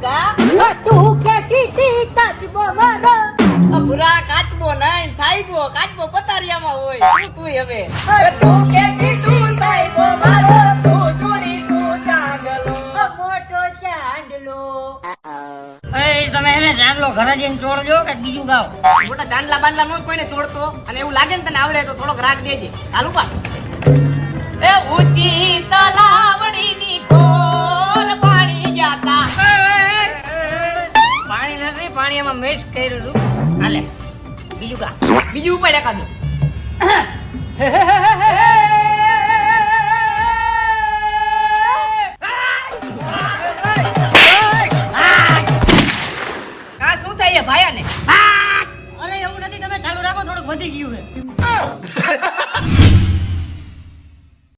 ગા તું કેતી કાચબો મારો ભૂરા કાચબો નહીં સાહેબો કાચબો પતારિયામાં હોય શું તું હવે તું કેતી તું સાહેબો મારો તું ચૂડી તું ચાંદલો મોટો ચાંદલો તમે એને ચાંદલો ઘરે જઈને ચોરજો કે બીજું ગાવ? મોટા ચાંદલા બાંદલા નો કોઈને છોડતો અને એવું લાગે ને તને આવડે તો થોડોક રાગ દેજે ચાલુ પાડ એ ઊંચી તલાવડીની કોર પાણી જાતા પાણી નથી, પાણી એમાં મિક્સ કર્યું હતું. હાલે બીજું ગા. બીજું ઉપર એકાદું